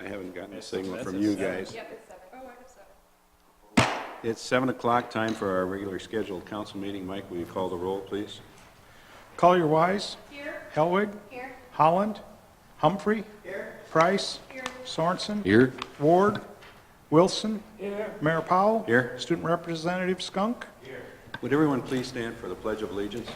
I haven't gotten a signal from you guys. Yep, it's 7. Oh, I have 7. It's 7 o'clock, time for our regular scheduled council meeting. Mike, will you call the roll, please? Collier-Wise. Here. Helwig. Here. Holland. Humphrey. Here. Price. Here. Sorensen. Here. Ward. Wilson. Here. Mayor Powell. Here. Student Representative Skunk. Would everyone please stand for the Pledge of Allegiance?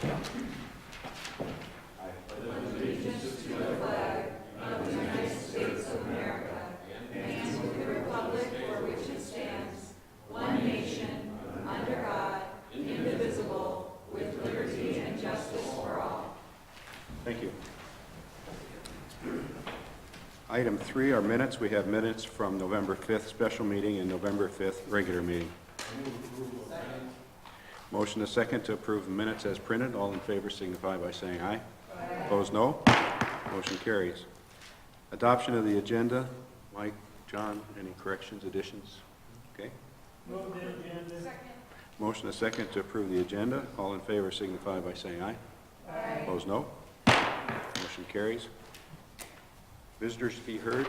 Thank you. Item 3 are minutes. We have minutes from November 5th special meeting and November 5th regular meeting. Motion a second to approve the minutes as printed. All in favor signify by saying aye. Aye. Opposed, no. Motion carries. Adoption of the agenda. Mike, John, any corrections, additions? Okay. Move the agenda. Second. Motion a second to approve the agenda. All in favor signify by saying aye. Aye. Opposed, no. Motion carries. Visitors to be heard.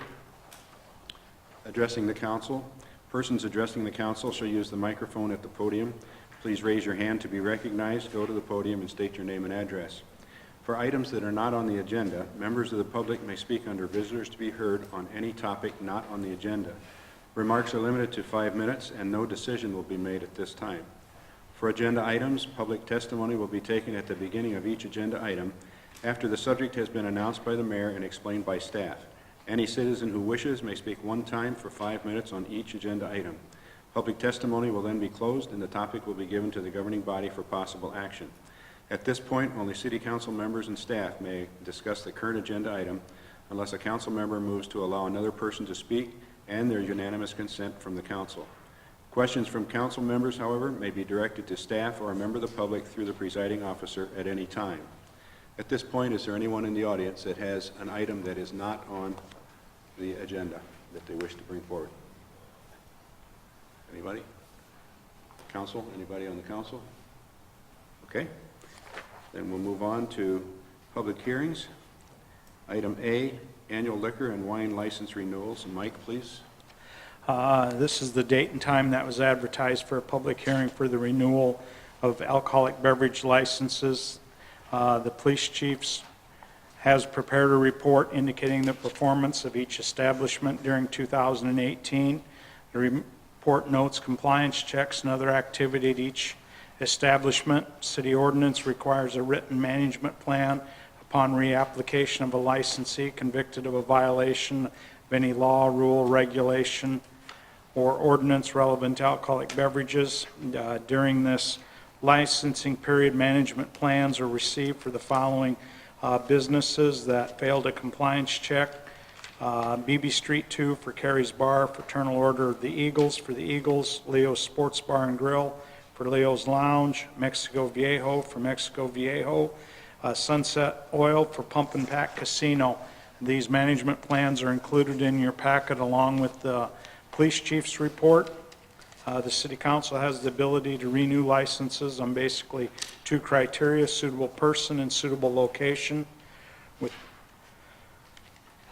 Addressing the council. Persons addressing the council shall use the microphone at the podium. Please raise your hand to be recognized, go to the podium, and state your name and address. For items that are not on the agenda, members of the public may speak under visitors to be heard on any topic not on the agenda. Remarks are limited to 5 minutes, and no decision will be made at this time. For agenda items, public testimony will be taken at the beginning of each agenda item after the subject has been announced by the mayor and explained by staff. Any citizen who wishes may speak one time for 5 minutes on each agenda item. Public testimony will then be closed and the topic will be given to the governing body for possible action. At this point, only city council members and staff may discuss the current agenda item unless a council member moves to allow another person to speak and their unanimous consent from the council. Questions from council members, however, may be directed to staff or a member of the public through the presiding officer at any time. At this point, is there anyone in the audience that has an item that is not on the agenda that they wish to bring forward? Anybody? Council? Anybody on the council? Okay. Then we'll move on to public hearings. Item A, annual liquor and wine license renewals. Mike, please. This is the date and time that was advertised for a public hearing for the renewal of alcoholic beverage licenses. The police chief has prepared a report indicating the performance of each establishment during 2018. The report notes compliance checks and other activity at each establishment. City ordinance requires a written management plan upon reapplication of a licensee convicted of a violation of any law, rule, regulation, or ordinance relevant to alcoholic beverages. During this licensing period, management plans are received for the following businesses that failed a compliance check. BB Street 2 for Carrie's Bar, Fraternal Order of the Eagles for the Eagles, Leo's Sports Bar and Grill for Leo's Lounge, Mexico Viejo for Mexico Viejo, Sunset Oil for Pump and Pack Casino. These management plans are included in your packet along with the police chief's report. The city council has the ability to renew licenses on basically 2 criteria: suitable person and suitable location.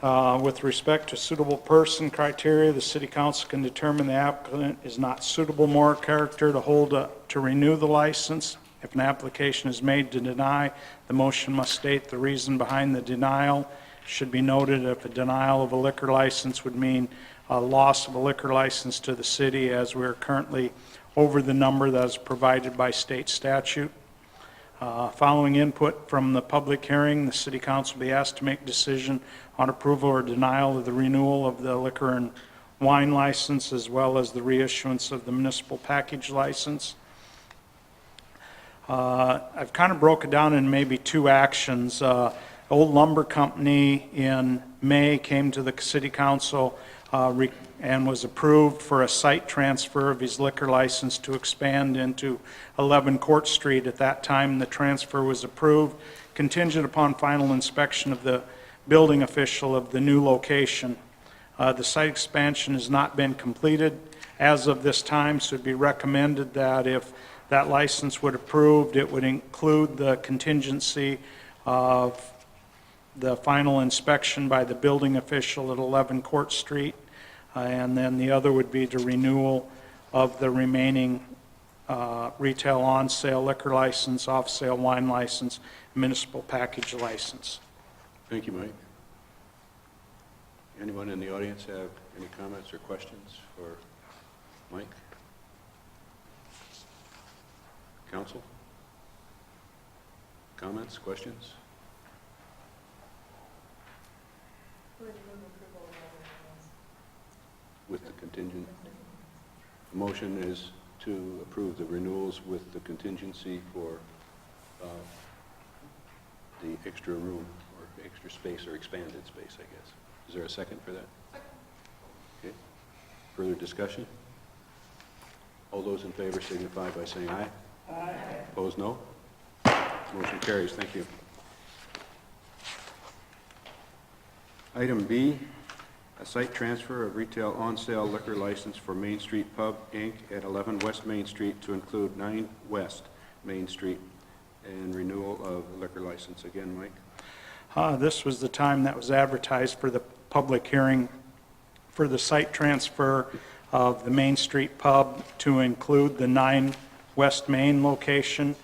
With respect to suitable person criteria, the city council can determine the applicant is not suitable moral character to renew the license. If an application is made to deny, the motion must state the reason behind the denial. It should be noted if a denial of a liquor license would mean a loss of a liquor license to the city, as we are currently over the number that is provided by state statute. Following input from the public hearing, the city council will be asked to make a decision on approval or denial of the renewal of the liquor and wine license, as well as the reissuance of the municipal package license. I've kind of broken down in maybe 2 actions. Old Lumber Company in May came to the city council and was approved for a site transfer of his liquor license to expand into 11 Court Street. At that time, the transfer was approved, contingent upon final inspection of the building official of the new location. The site expansion has not been completed as of this time, so it would be recommended that if that license would approved, it would include the contingency of the final inspection by the building official at 11 Court Street, and then the other would be the renewal of the remaining retail on-sale liquor license, off-sale wine license, municipal package license. Thank you, Mike. Anyone in the audience have any comments or questions for Mike? Council? Comments, questions? With the contingent, the motion is to approve the renewals with the contingency for the extra room or extra space or expanded space, I guess. Is there a second for that? Okay. Further discussion? All those in favor signify by saying aye. Aye. Opposed, no? Motion carries. Thank you. Item B, a site transfer of retail on-sale liquor license for Main Street Pub, Inc. at 11 West Main Street to include 9 West Main Street and renewal of liquor license. Again, Mike. This was the time that was advertised for the public hearing for the site transfer of the Main Street Pub to include the 9 West Main location,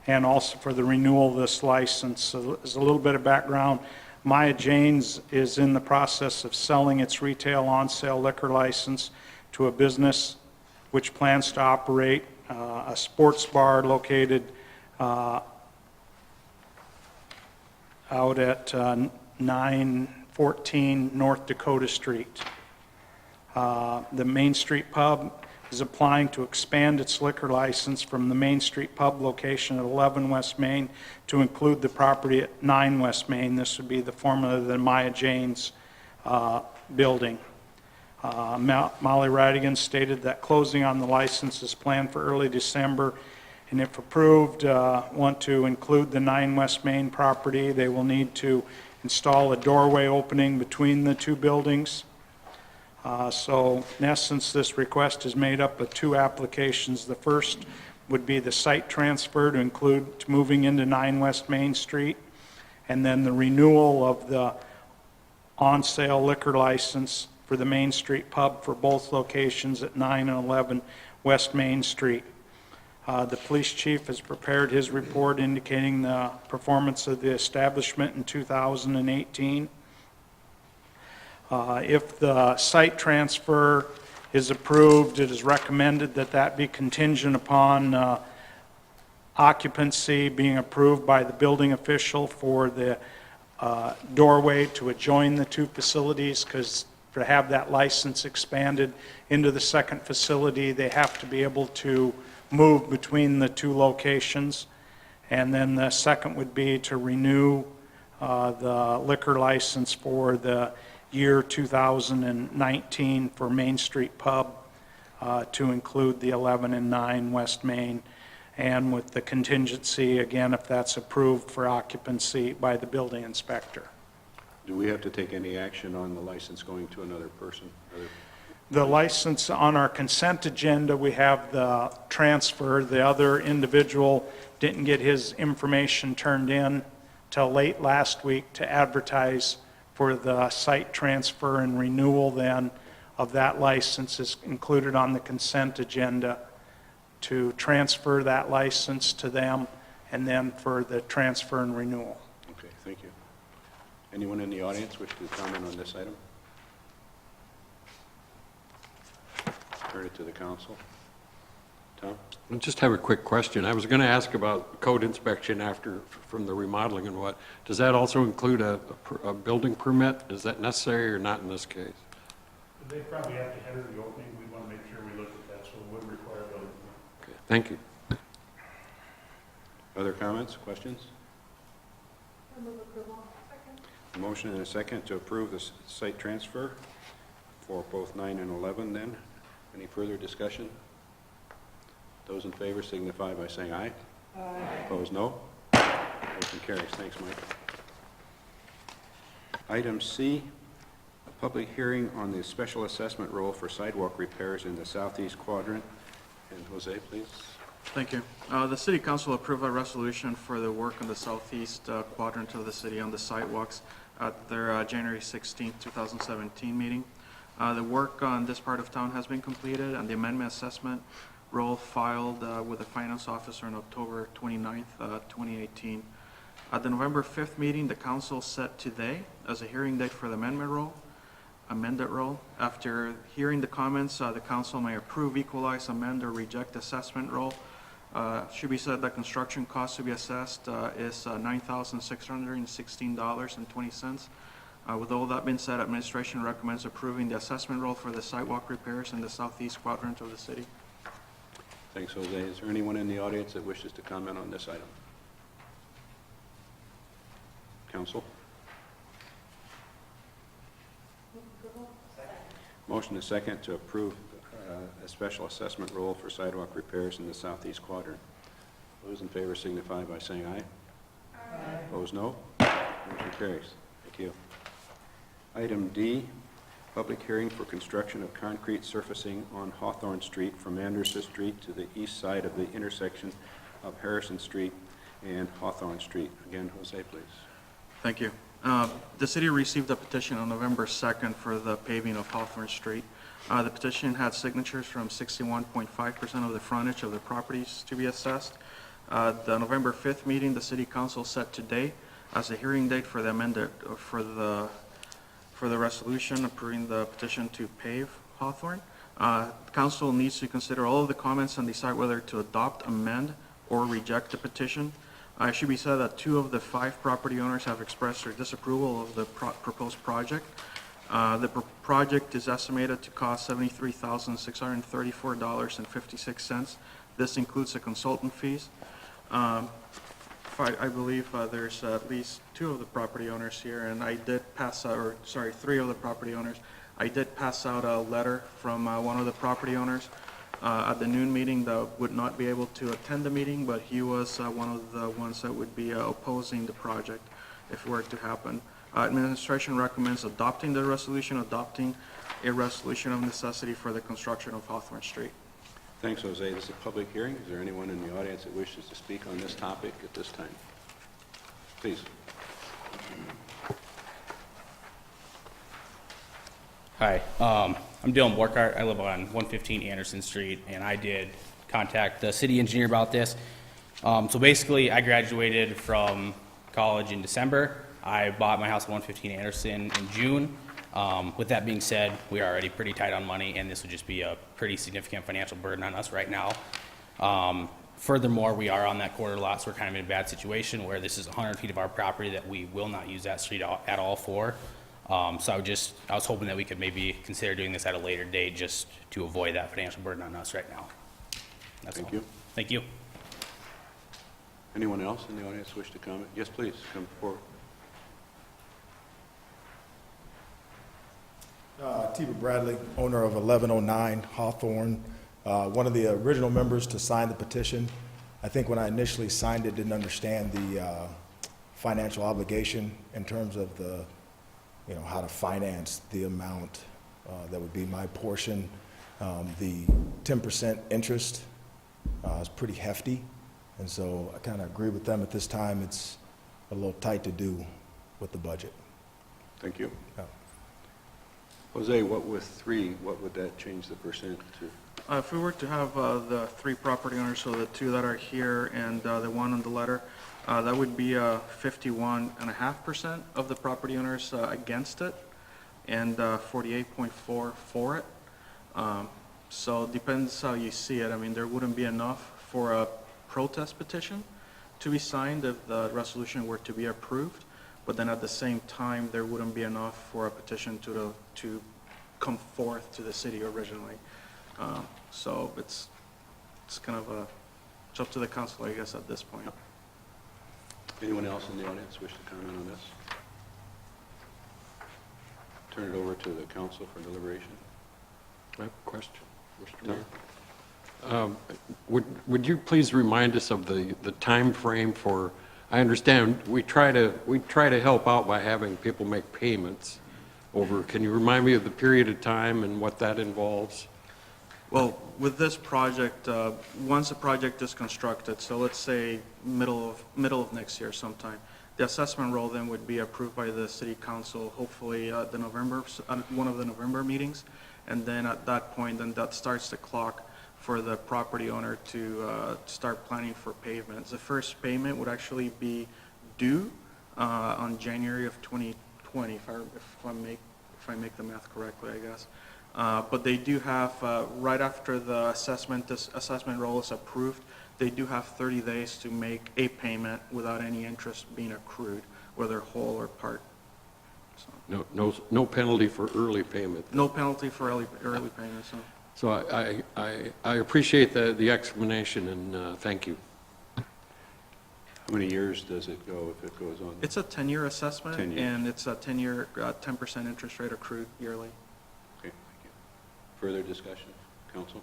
and also for the renewal of this license. So as a little bit of background, Maya Jane's is in the process of selling its retail on-sale liquor license to a business which plans to operate a sports bar located out at 914 North Dakota Street. The Main Street Pub is applying to expand its liquor license from the Main Street Pub location at 11 West Main to include the property at 9 West Main. This would be the former the Maya Jane's building. Molly Radigan stated that closing on the license is planned for early December, and if approved, want to include the 9 West Main property. They will need to install a doorway opening between the two buildings. So in essence, this request is made up of 2 applications. The first would be the site transfer to include moving into 9 West Main Street, and then the renewal of the on-sale liquor license for the Main Street Pub for both locations at 9 and 11 West Main Street. The police chief has prepared his report indicating the performance of the establishment in 2018. If the site transfer is approved, it is recommended that that be contingent upon occupancy being approved by the building official for the doorway to adjoin the 2 facilities, because to have that license expanded into the second facility, they have to be able to move between the 2 locations. And then the second would be to renew the liquor license for the year 2019 for Main Street Pub to include the 11 and 9 West Main, and with the contingency, again, if that's approved, for occupancy by the building inspector. Do we have to take any action on the license going to another person? The license on our consent agenda, we have the transfer. The other individual didn't get his information turned in till late last week to advertise for the site transfer, and renewal then of that license is included on the consent agenda to transfer that license to them, and then for the transfer and renewal. Okay, thank you. Anyone in the audience wish to comment on this item? Turn it to the council. Tom? I just have a quick question. I was going to ask about code inspection from the remodeling and what. Does that also include a building permit? Is that necessary or not in this case? They probably have to header the opening. We want to make sure we look at that, so it would require a building permit. Okay, thank you. Other comments, questions? I move approval. Second. A motion and a second to approve the site transfer for both 9 and 11 then. Any further discussion? Those in favor signify by saying aye. Aye. Opposed, no. Motion carries. Thanks, Mike. Item C, a public hearing on the special assessment roll for sidewalk repairs in the southeast quadrant. And Jose, please. Thank you. The City Council approved a resolution for the work in the southeast quadrant of the city on the sidewalks. at their January 16, 2017 meeting. The work on this part of town has been completed, and the amendment assessment roll filed with the finance officer on October 29th, 2018. At the November 5th meeting, the council set today as a hearing date for the amended roll. After hearing the comments, the council may approve, equalize, amend, or reject assessment roll. Should be said that construction costs to be assessed is $9,616.20. With all that being said, administration recommends approving the assessment roll for the sidewalk repairs in the southeast quadrant of the city. Thanks, Jose. Is there anyone in the audience that wishes to comment on this item? Council? Motion is second to approve a special assessment roll for sidewalk repairs in the southeast quadrant. Those in favor signify by saying aye. Aye. Opposed, no. Motion carries. Thank you. Item D, public hearing for construction of concrete surfacing on Hawthorne Street from Anderson Street to the east side of the intersection of Harrison Street and Hawthorne Street. Again, Jose, please. Thank you. The city received a petition on November 2nd for the paving of Hawthorne Street. The petition had signatures from 61.5% of the frontage of the properties to be assessed. The November 5th meeting, the city council set today as a hearing date for the amended, for the resolution approving the petition to pave Hawthorne. The council needs to consider all of the comments and decide whether to adopt, amend, or reject the petition. It should be said that 2 of the 5 property owners have expressed their disapproval of the proposed project. The project is estimated to cost $73,634.56. This includes the consultant fees. I believe there's at least 2 of the property owners here, and I did pass out, or sorry, 3 of the property owners. I did pass out a letter from one of the property owners at the noon meeting that would not be able to attend the meeting, but he was one of the ones that would be opposing the project if it were to happen. Administration recommends adopting the resolution, adopting a resolution of necessity for the construction of Hawthorne Street. Thanks, Jose. This is a public hearing. Is there anyone in the audience that wishes to speak on this topic at this time? Please. Hi, I'm Dylan Borkart. I live on 115 Anderson Street, and I did contact the city engineer about this. So basically, I graduated from college in December. I bought my house at 115 Anderson in June. With that being said, we are already pretty tight on money, and this would just be a pretty significant financial burden on us right now. Furthermore, we are on that quarter lot, so we're kind of in a bad situation where this is 100 feet of our property that we will not use that street at all for. So I was hoping that we could maybe consider doing this at a later date just to avoid that financial burden on us right now. That's all. Thank you. Thank you. Anyone else in the audience wish to comment? Yes, please, come forward. T.B. Bradley, owner of 1109 Hawthorne, one of the original members to sign the petition. I think when I initially signed it, didn't understand the financial obligation in terms of the, how to finance the amount that would be my portion. The 10% interest is pretty hefty, and so I kind of agree with them at this time. It's a little tight to do with the budget. Thank you. Yeah. Jose, what with 3, what would that change the percent to? If we were to have the 3 property owners, so the 2 that are here and the 1 on the letter, that would be 51.5% of the property owners against it, and 48.4% for it. So it depends how you see it. I mean, there wouldn't be enough for a protest petition to be signed if the resolution were to be approved, but then at the same time, there wouldn't be enough for a petition to come forth to the city originally. So it's kind of it's up to the council, I guess, at this point. Anyone else in the audience wish to comment on this? Turn it over to the council for deliberation. I have a question, Mr. Mayor. Would you please remind us of the time frame for, I understand we try to help out by having people make payments over, can you remind me of the period of time and what that involves? Well, with this project, once the project is constructed, so let's say middle of next year sometime, The assessment roll then would be approved by the city council, hopefully one of the November meetings. And then at that point, then that starts the clock for the property owner to start planning for pavements. The first payment would actually be due on January of 2020, if I make the math correctly, I guess. But they do have, right after this assessment roll is approved, they do have 30 days to make a payment without any interest being accrued, whether whole or part. So, No penalty for early payment. no penalty for early payment, so. So I appreciate the explanation, and thank you. How many years does it go if it goes on? It's a 10-year assessment, 10 years. and it's a 10-year, 10% interest rate accrued yearly. Okay, thank you. Further discussion? Council?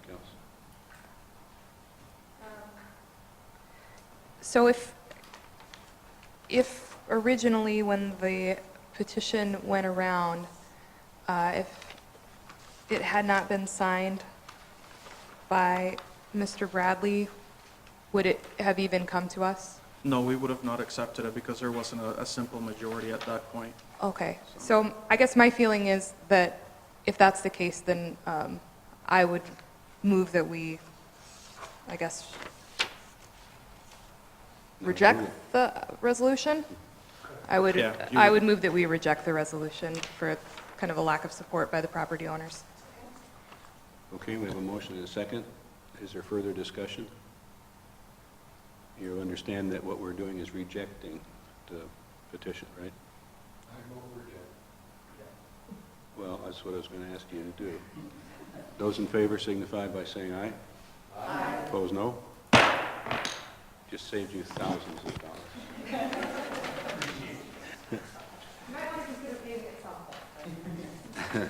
Kels? So if originally when the petition went around, if it had not been signed by Mr. Bradley, would it have even come to us? No, we would have not accepted it because there wasn't a simple majority at that point. Okay, so I guess my feeling is that if that's the case, then I would move that we, I guess, reject the resolution? I would move that we reject the resolution for kind of a lack of support by the property owners. Okay, we have a motion and a second. Is there further discussion? You understand that what we're doing is rejecting the petition, right? Well, that's what I was going to ask you to do. Those in favor signify by saying aye. Aye. Opposed, no? Just saved you thousands of dollars.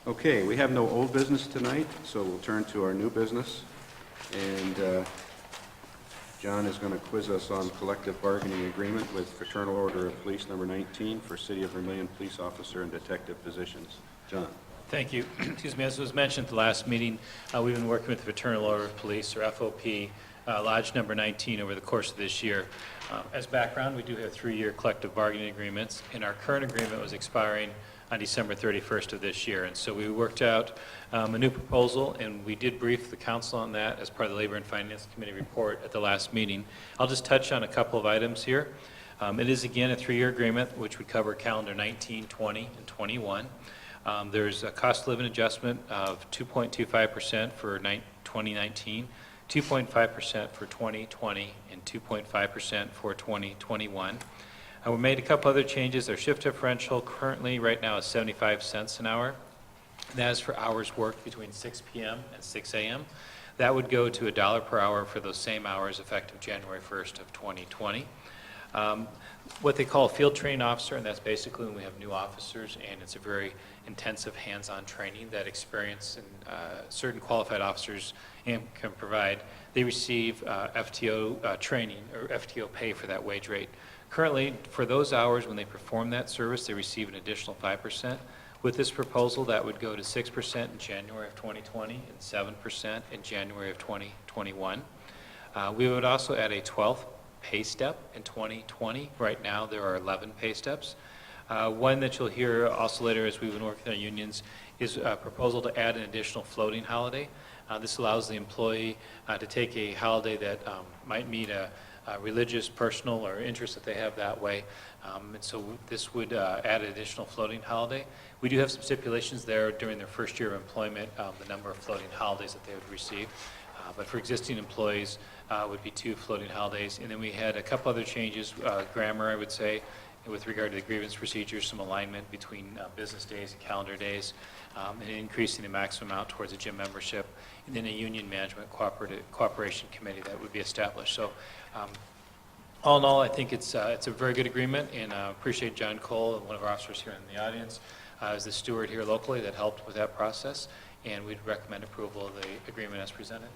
Okay, we have no old business tonight, so we'll turn to our new business. And John is going to quiz us on collective bargaining agreement with Fraternal Order of Police number 19 for City of Vermillion police officer and detective positions. John. Thank you. Excuse me. As was mentioned at the last meeting, we've been working with the Fraternal Order of Police, or FOP, Lodge number 19 over the course of this year. As background, we do have 3-year collective bargaining agreements, and our current agreement was expiring on December 31st of this year. And so we worked out a new proposal, and we did brief the council on that as part of the Labor and Finance Committee report at the last meeting. I'll just touch on a couple of items here. It is, again, a 3-year agreement, which would cover calendar 19, 20, and 21. There's a cost of living adjustment of 2.25% for 2019, 2.5% for 2020, and 2.5% for 2021. We made a couple other changes. Our shift differential currently right now is 75 cents an hour. That is for hours worked between 6 p.m. and 6 a.m. That would go to $1 per hour for those same hours effective January 1st of 2020. What they call a field training officer, and that's basically when we have new officers, and it's a very intensive hands-on training that experience and certain qualified officers can provide. They receive FTO training or FTO pay for that wage rate. Currently, for those hours when they perform that service, they receive an additional 5%. With this proposal, that would go to 6% in January of 2020 and 7% in January of 2021. We would also add a 12th pay step in 2020. Right now, there are 11 pay steps. One that you'll hear also later as we've been working with our unions is a proposal to add an additional floating holiday. This allows the employee to take a holiday that might meet a religious, personal, or interest that they have that way. And so this would add an additional floating holiday. We do have some stipulations there during their first year of employment, the number of floating holidays that they would receive. But for existing employees, would be 2 floating holidays. And then we had a couple other changes, grammar, I would say, with regard to the grievance procedures, some alignment between business days and calendar days, and increasing the maximum amount towards a gym membership, and then a union management cooperation committee that would be established. So all in all, I think it's a very good agreement, and I appreciate John Cole, one of our officers here in the audience, as the steward here locally that helped with that process, and we'd recommend approval of the agreement as presented.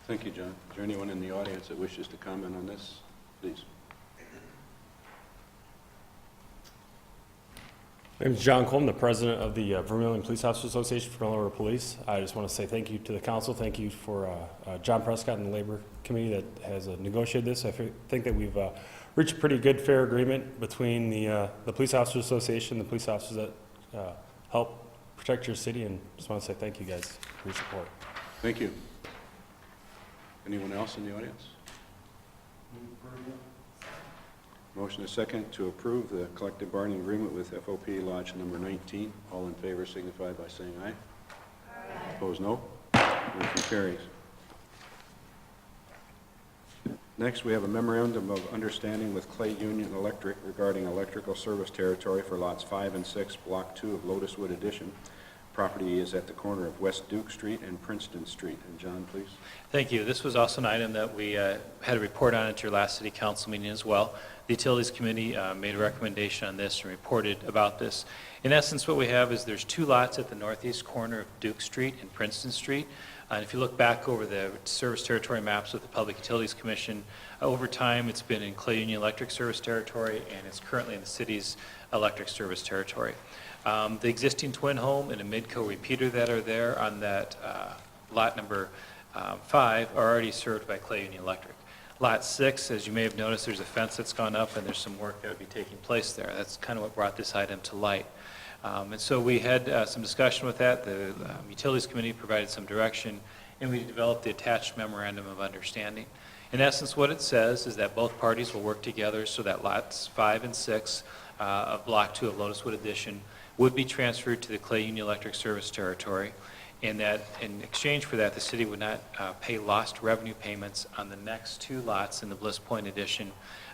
Thank you, John. Is there anyone in the audience that wishes to comment on this? Please. My name is John Coleman, the president of the Vermillion Police Officers Association for Illinois Police. I just want to say thank you to the council. Thank you for John Prescott and the Labor Committee that has negotiated this. I think that we've reached a pretty good, fair agreement between the Police Officers Association, the police officers that help protect your city, and just want to say thank you guys for your support. Thank you. Anyone else in the audience? Motion is second to approve the collective bargaining agreement with FOP Lodge number 19. All in favor signify by saying aye. Aye. Opposed, no. Motion carries. Next, we have a memorandum of understanding with Clay Union Electric regarding electrical service territory for lots 5 and 6, Block 2 of Lotuswood Addition. Property is at the corner of West Duke Street and Princeton Street. And John, please. Thank you. This was also an item that we had a report on at your last city council meeting as well. The Utilities Committee made a recommendation on this and reported about this. In essence, what we have is there's 2 lots at the northeast corner of Duke Street and Princeton Street. And if you look back over the service territory maps with the Public Utilities Commission, over time it's been in Clay Union Electric service territory, and it's currently in the city's electric service territory. The existing twin home and a Midco repeater that are there on that lot number 5 are already served by Clay Union Electric. Lot 6, as you may have noticed, there's a fence that's gone up and there's some work that would be taking place there. That's kind of what brought this item to light. And so we had some discussion with that. The Utilities Committee provided some direction, and we developed the attached memorandum of understanding. In essence, what it says is that both parties will work together so that lots 5 and 6 of Block 2 of Lotuswood Addition would be transferred to the Clay Union Electric service territory, and that in exchange for that, the city would not pay lost revenue payments on the next 2 lots in the Bliss Point Addition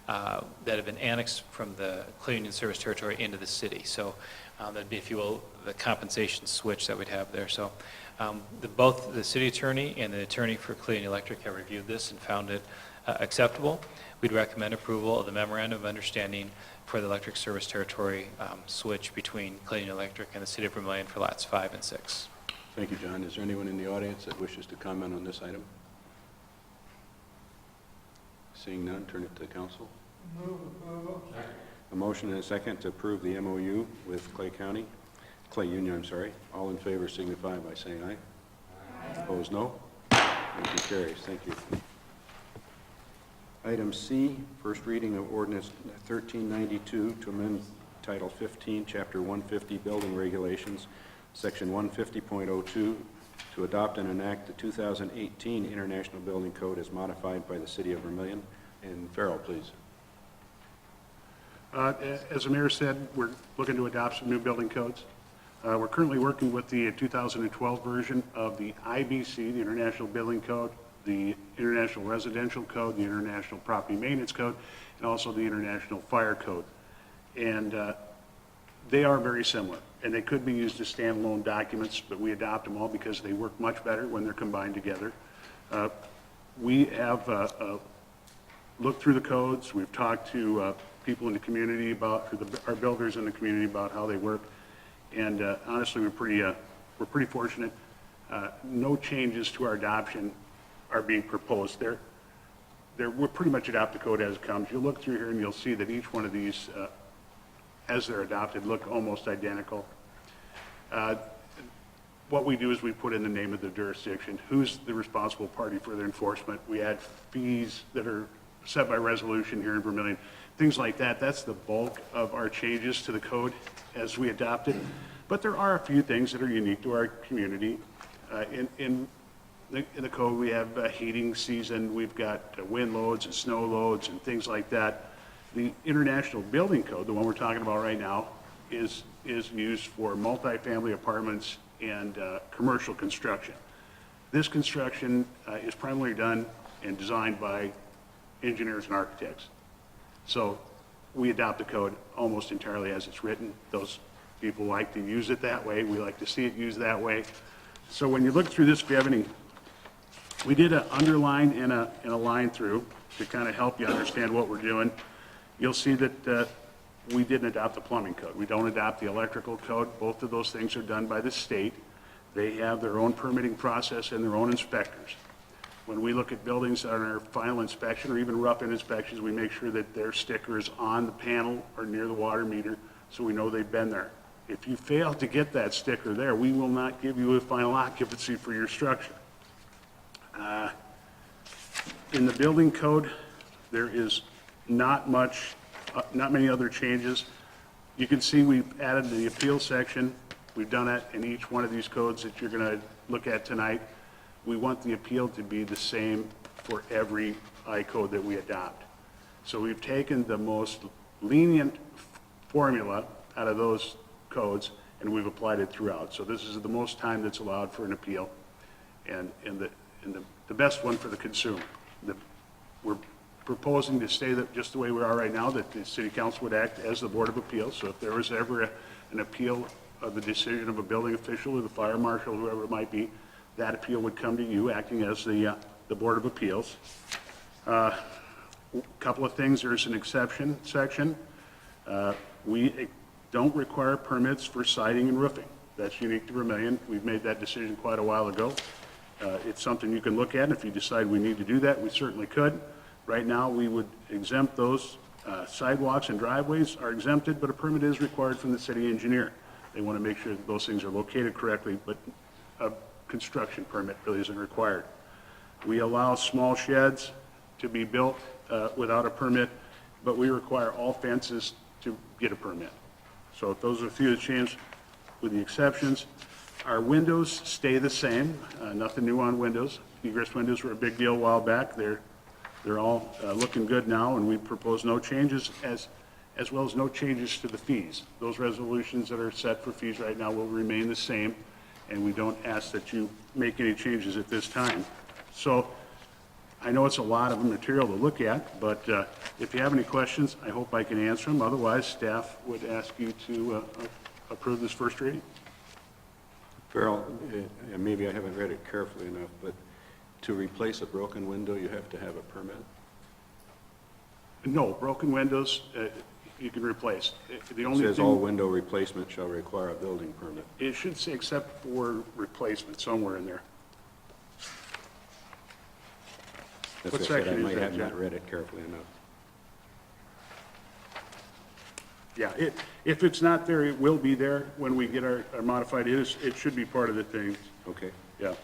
that have been annexed from the Clay Union service territory into the city. So that'd be, if you will, the compensation switch that we'd have there. So both the city attorney and the attorney for Clay Union Electric have reviewed this and found it acceptable. We'd recommend approval of the memorandum of understanding for the electric service territory switch between Clay Union Electric and the city of Vermillion for lots 5 and 6. Thank you, John. Is there anyone in the audience that wishes to comment on this item? Seeing none, turn it to the council. Move approval. A motion and a second to approve the MOU with Clay Union, I'm sorry. All in favor signify by saying aye. Aye. Opposed, no. Motion carries. Thank you. Item C, first reading of ordinance 1392 to amend Title 15, Chapter 150 Building Regulations, Section 150.02, to adopt and enact the 2018 International Building Code as modified by the City of Vermillion. And Farrell, please. As the mayor said, we're looking to adopt some new building codes. We're currently working with the 2012 version of the IBC, the International Building Code, the International Residential Code, the International Property Maintenance Code, and also the International Fire Code. And they are very similar, and they could be used as standalone documents, but we adopt them all because they work much better when they're combined together. We have looked through the codes. We've talked to people in the community about, our builders in the community about how they work, and honestly, we're pretty fortunate. No changes to our adoption are being proposed. We'll pretty much adopt the code as it comes. You'll look through here and you'll see that each one of these, as they're adopted, look almost identical. What we do is we put in the name of the jurisdiction, who's the responsible party for their enforcement. We add fees that are set by resolution here in Vermillion, things like that. That's the bulk of our changes to the code as we adopt it. But there are a few things that are unique to our community. In the code, we have a heating season, we've got wind loads and snow loads and things like that. The International Building Code, the one we're talking about right now, is used for multifamily apartments and commercial construction. This construction is primarily done and designed by engineers and architects. So we adopt the code almost entirely as it's written. Those people like to use it that way. We like to see it used that way. So when you look through this, if you have any, we did an underline and a line through to kind of help you understand what we're doing. You'll see that we didn't adopt the plumbing code. We don't adopt the electrical code. Both of those things are done by the state. They have their own permitting process and their own inspectors. When we look at buildings on our final inspection or even rough-in inspections, we make sure that their sticker is on the panel or near the water meter so we know they've been there. If you fail to get that sticker there, we will not give you a final occupancy for your structure. In the building code, there is not many other changes. You can see we've added the appeal section. We've done that in each one of these codes that you're going to look at tonight. We want the appeal to be the same for every I-code that we adopt. So we've taken the most lenient formula out of those codes, and we've applied it throughout. So this is the most time that's allowed for an appeal, and the best one for the consumer. We're proposing to stay just the way we are right now, that the city council would act as the Board of Appeals. So if there was ever an appeal of the decision of a building official or the fire marshal, whoever it might be, that appeal would come to you, acting as the Board of Appeals. Couple of things, there's an exception section. We don't require permits for siding and roofing. That's unique to Vermillion. We've made that decision quite a while ago. It's something you can look at, and if you decide we need to do that, we certainly could. Right now, we would exempt those. Sidewalks and driveways are exempted, but a permit is required from the city engineer. They want to make sure that those things are located correctly, but a construction permit really isn't required. We allow small sheds to be built without a permit, but we require all fences to get a permit. So those are a few of the changes with the exceptions. Our windows stay the same, nothing new on windows. Egress windows were a big deal a while back. They're all looking good now, and we propose no changes as well as no changes to the fees. Those resolutions that are set for fees right now will remain the same, and we don't ask that you make any changes at this time. So I know it's a lot of material to look at, but if you have any questions, I hope I can answer them. Otherwise, staff would ask you to approve this first reading. Farrell, and maybe I haven't read it carefully enough, but to replace a broken window, you have to have a permit? No, broken windows, you can replace. The It only says all thing, window replacement shall require a building permit. it should say except for replacement somewhere in there. That's What what I said, I section is might that, have not John? read it carefully enough. Yeah, if it's not there, it will be there when we get our modified. It should be part of the thing. Okay. Yeah,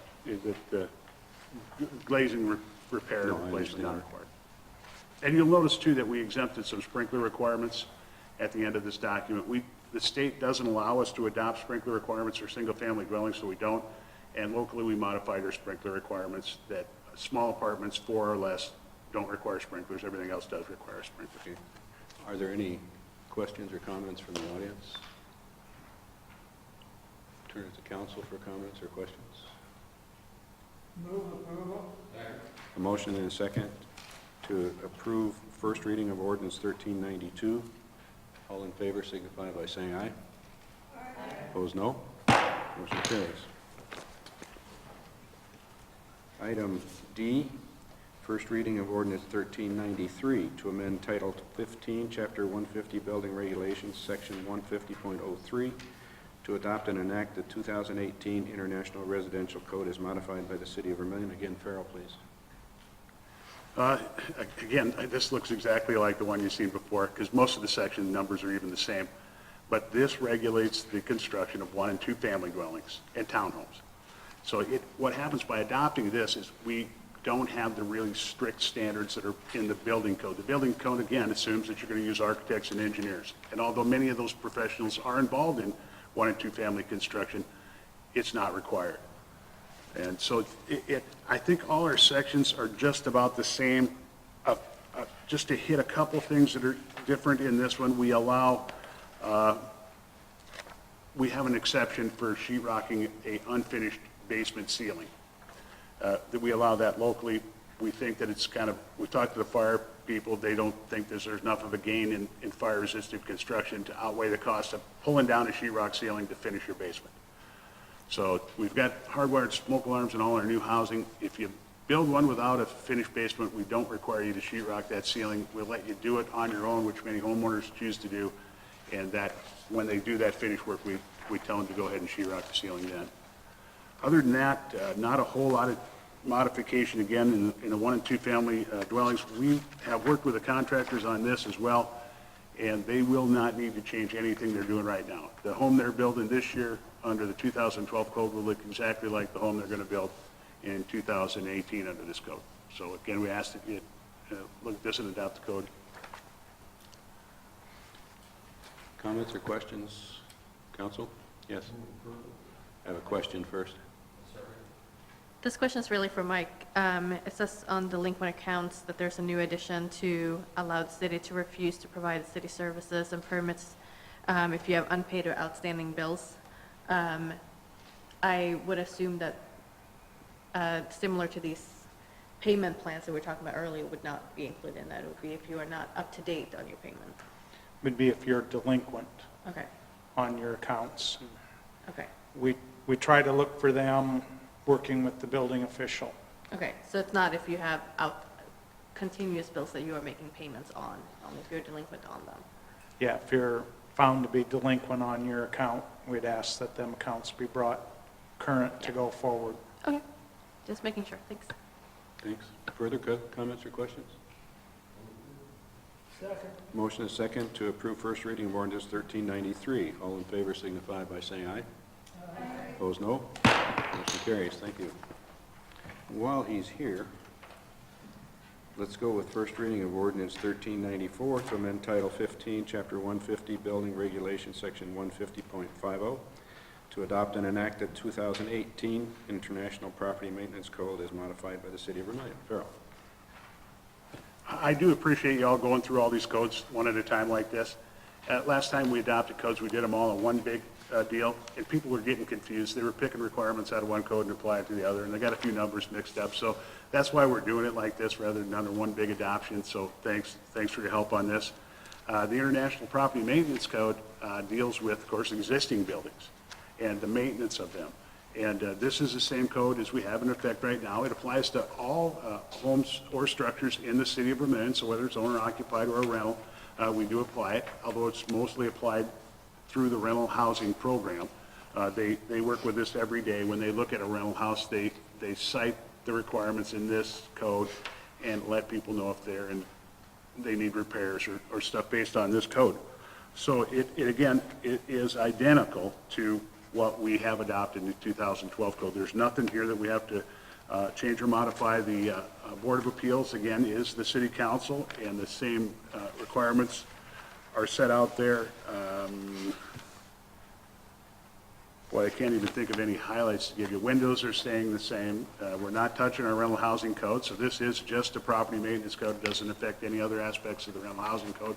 glazing repair, No, I replacement not understand. required. And you'll notice too that we exempted some sprinkler requirements at the end of this document. The state doesn't allow us to adopt sprinkler requirements for single-family dwellings, so we don't. And locally, we modified our sprinkler requirements that small apartments, 4 or less, don't require sprinklers. Everything else does require sprinklers. Okay. Are there any questions or comments from the audience? Turn it to council for comments or questions. Move approval. A motion and a second to approve first reading of ordinance 1392. All in favor signify by saying aye. Aye. Opposed, no. Motion carries. Item D, first reading of ordinance 1393 to amend Title 15, Chapter 150 Building Regulations, Section 150.03, to adopt and enact the 2018 International Residential Code as modified by the City of Vermillion. Again, Farrell, please. Again, this looks exactly like the one you've seen before, because most of the section numbers are even the same. But this regulates the construction of 1- and 2-family dwellings and townhomes. So what happens by adopting this is we don't have the really strict standards that are in the building code. The building code, again, assumes that you're going to use architects and engineers. And although many of those professionals are involved in 1- and 2-family construction, it's not required. And so I think all our sections are just about the same. Just to hit a couple things that are different in this one, we allow, we have an exception for sheetrocking a unfinished basement ceiling. That we allow that locally. We think that it's kind of, we talked to the fire people, they don't think there's enough of a gain in fire-resistant construction to outweigh the cost of pulling down a sheetrock ceiling to finish your basement. So we've got hardwired smoke alarms in all our new housing. If you build one without a finished basement, we don't require you to sheetrock that ceiling. We'll let you do it on your own, which many homeowners choose to do. And that, when they do that finish work, we tell them to go ahead and sheetrock the ceiling then. Other than that, not a whole lot of modification again in the 1- and 2-family dwellings. We have worked with the contractors on this as well, and they will not need to change anything they're doing right now. The home they're building this year under the 2012 code will look exactly like the home they're going to build in 2018 under this code. So again, we ask that you look at this and adopt the code. Comments or questions? Council? Yes. I have a question first. This question is really for Mike. It says on delinquent accounts that there's a new addition to allow the city to refuse to provide city services and permits if you have unpaid or outstanding bills. I would assume that similar to these payment plans that we were talking about earlier would not be included in that. It would be if you are not up to date on your payment. Would be if you're delinquent Okay, on your accounts. okay, We try to look for them working with the building official. okay. So it's not if you have continuous bills that you are making payments on, only if you're delinquent on them. Yeah, if you're found to be delinquent on your account, we'd ask that them accounts be brought current to go forward. Okay, just making sure. Thanks. Thanks. Further comments or questions? Second. Motion is second to approve first reading of ordinance 1393. All in favor signify by saying aye. Aye. Opposed, no. Motion carries. Thank you. While he's here, let's go with first reading of ordinance 1394 to amend Title 15, Chapter 150, Building Regulations, Section 150.50, to adopt and enact the 2018 International Property Maintenance Code as modified by the City of Vermillion. Farrell. I do appreciate you all going through all these codes one at a time like this. Last time we adopted codes, we did them all in one big deal, and people were getting confused. They were picking requirements out of one code and applying it to the other, and they got a few numbers mixed up. So that's why we're doing it like this rather than under one big adoption. So thanks for your help on this. The International Property Maintenance Code deals with, of course, existing buildings and the maintenance of them. And this is the same code as we have in effect right now. It applies to all homes or structures in the city of Vermillion, so whether it's owner-occupied or a rental, we do apply it, although it's mostly applied through the rental housing program. They work with this every day. When they look at a rental house, they cite the requirements in this code and let people know if they need repairs or stuff based on this code. So it is identical to what we have adopted in the 2012 code. There's nothing here that we have to change or modify. The Board of Appeals, again, is the city council, and the same requirements are set out there. Boy, I can't even think of any highlights to give you. Windows are staying the same. We're not touching our rental housing code, so this is just a property maintenance code. It doesn't affect any other aspects of the rental housing code,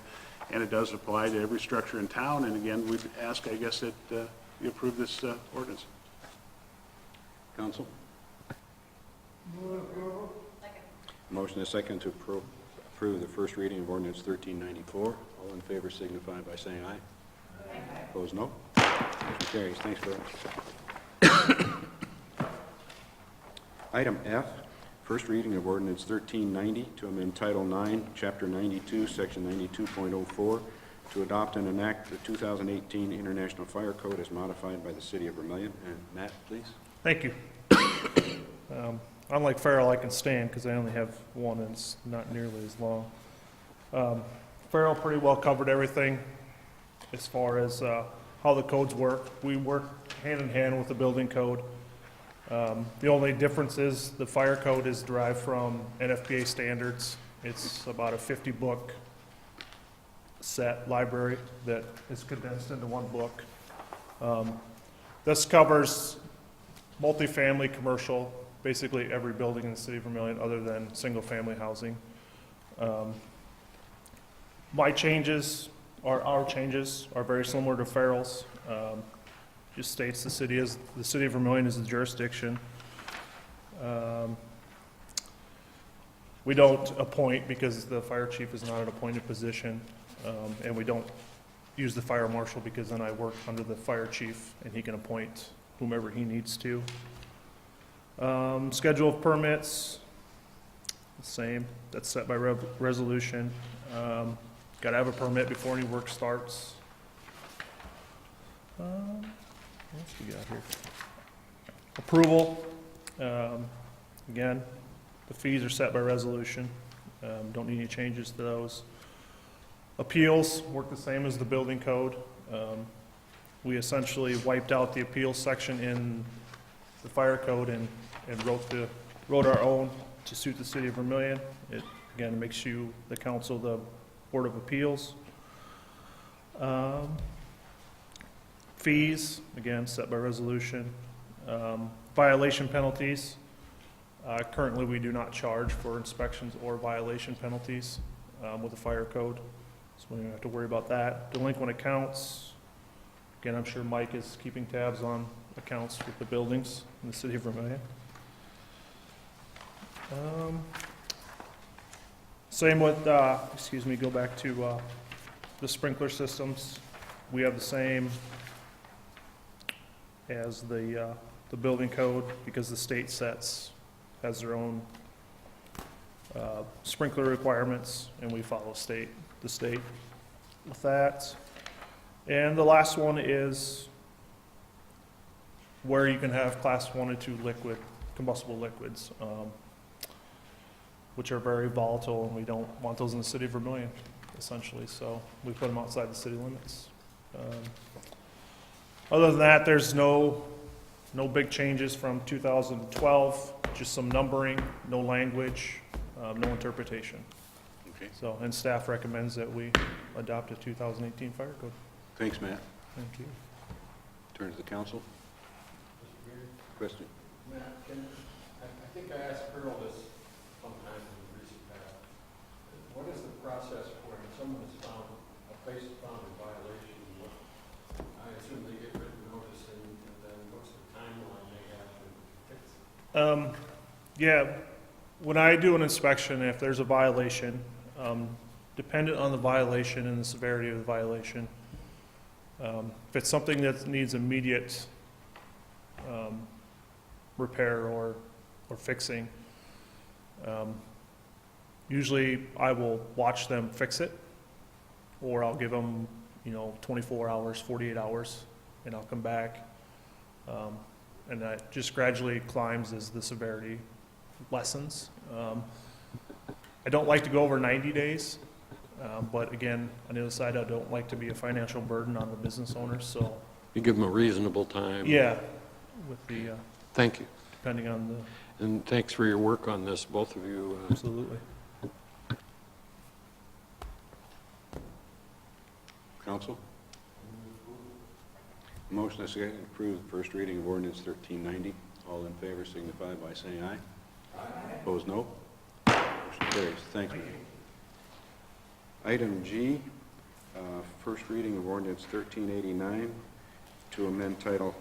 and it does apply to every structure in town. And again, we'd ask, I guess, that you approve this ordinance. Council? Motion is second to approve the first reading of ordinance 1394. All in favor signify by saying aye. Aye. Opposed, no. Motion carries. Thanks, Bill. Item F, first reading of ordinance 1390 to amend Title 9, Chapter 92, Section 92.04, to adopt and enact the 2018 International Fire Code as modified by the City of Vermillion. And Matt, please. Thank you. Unlike Farrell, I can stand because I only have one and it's not nearly as long. Farrell pretty well covered everything as far as how the codes work. We work hand in hand with the building code. The only difference is the fire code is derived from NFPA standards. It's about a 50-book set library that is condensed into one book. This covers multifamily, commercial, basically every building in the city of Vermillion other than single-family housing. My changes, or our changes, are very similar to Farrell's. Just states the city of Vermillion is the jurisdiction. We don't appoint because the fire chief is not an appointed position, and we don't use the fire marshal because then I work under the fire chief and he can appoint whomever he needs to. Schedule of permits, the same. That's set by resolution. Got to have a permit before any work starts. What else we got here? Approval. Again, the fees are set by resolution. Don't need any changes to those. Appeals work the same as the building code. We essentially wiped out the appeals section in the fire code and wrote our own to suit the city of Vermillion. It, again, makes you, the council, the Board of Appeals. Fees, again, set by resolution. Violation penalties. Currently, we do not charge for inspections or violation penalties with the fire code, so we don't have to worry about that. Delinquent accounts. Again, I'm sure Mike is keeping tabs on accounts with the buildings in the city of Vermillion. Same with, go back to the sprinkler systems. We have the same as the building code because the state has their own sprinkler requirements, and we follow the state with that. And the last one is where you can have class 1 and 2 combustible liquids, which are very volatile, and we don't want those in the city of Vermillion, essentially. So we put them outside the city limits. Other than that, there's no big changes from 2012, just some numbering, no language, no interpretation. Okay. So, and staff recommends that we adopt a 2018 fire code. Thanks, Matt. Thank you. Turn to the council. Question? Matt, I think I asked Earl this sometime in the recent past. What is the process for when someone is found, a place is found in violation? I assume they get written notice, and then what's the timeline they have to fix it? Yeah, when I do an inspection, if there's a violation, dependent on the violation and the severity of the violation, if it's something that needs immediate repair or fixing, usually I will watch them fix it, or I'll give them 24 hours, 48 hours, and I'll come back. And that just gradually climbs as the severity lessens. I don't like to go over 90 days, but again, on the other side, I don't like to be a financial burden on the business owners, so. You give them a reasonable time? Yeah, with the, Thank you. depending on the, And thanks for your work on this, both of you. absolutely. Council? Motion is second to approve the first reading of ordinance 1390. All in favor signify by saying aye. Aye. Opposed, no. Motion carries. Thank you. Item G, first reading of ordinance 1389 to amend Title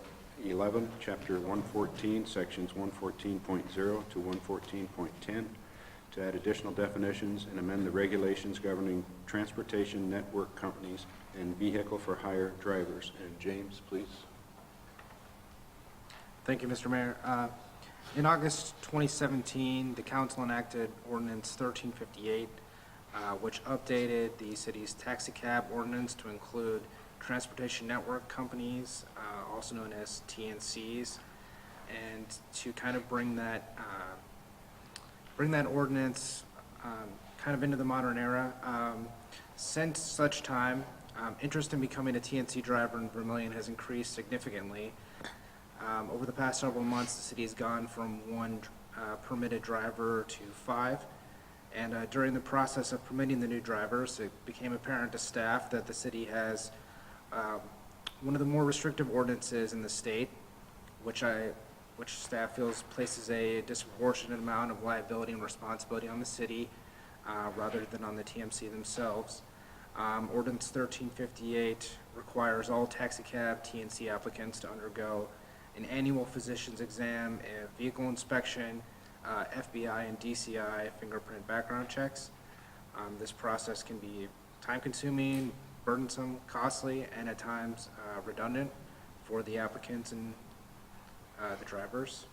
11, Chapter 114, Sections 114.0 to 114.10, to add additional definitions and amend the regulations governing transportation network companies and vehicle for hire drivers. And James, please. Thank you, Mr. Mayor. In August 2017, the council enacted Ordinance 1358, which updated the city's taxi cab ordinance to include transportation network companies, also known as TNCs, and to kind of bring that ordinance kind of into the modern era. Since such time, interest in becoming a TNC driver in Vermillion has increased significantly. Over the past several months, the city has gone from 1 permitted driver to 5. And during the process of permitting the new drivers, it became apparent to staff that the city has one of the more restrictive ordinances in the state, which staff feels places a disproportionate amount of liability and responsibility on the city rather than on the TMC themselves. Ordinance 1358 requires all taxicab TNC applicants to undergo an annual physician's exam, a vehicle inspection, FBI and DCI fingerprint background checks. This process can be time-consuming, burdensome, costly, and at times redundant for the applicants and the drivers.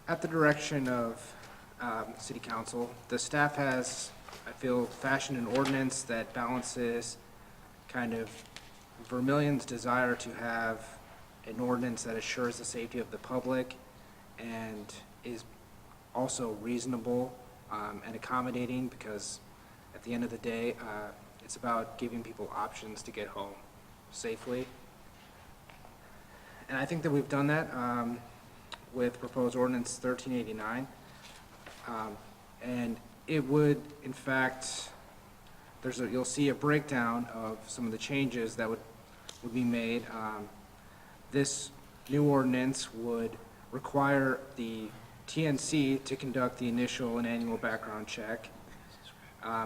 At the direction of City Council, the staff has, I feel, fashioned an ordinance that balances kind of Vermillion's desire to have an ordinance that assures the safety of the public and is also reasonable and accommodating, because At the end of the day, it's about giving people options to get home safely. And I think that we've done that with proposed ordinance 1389. And it would, in fact, you'll see a breakdown of some of the changes that would be made. This new ordinance would require the TNC to conduct the initial and annual background check.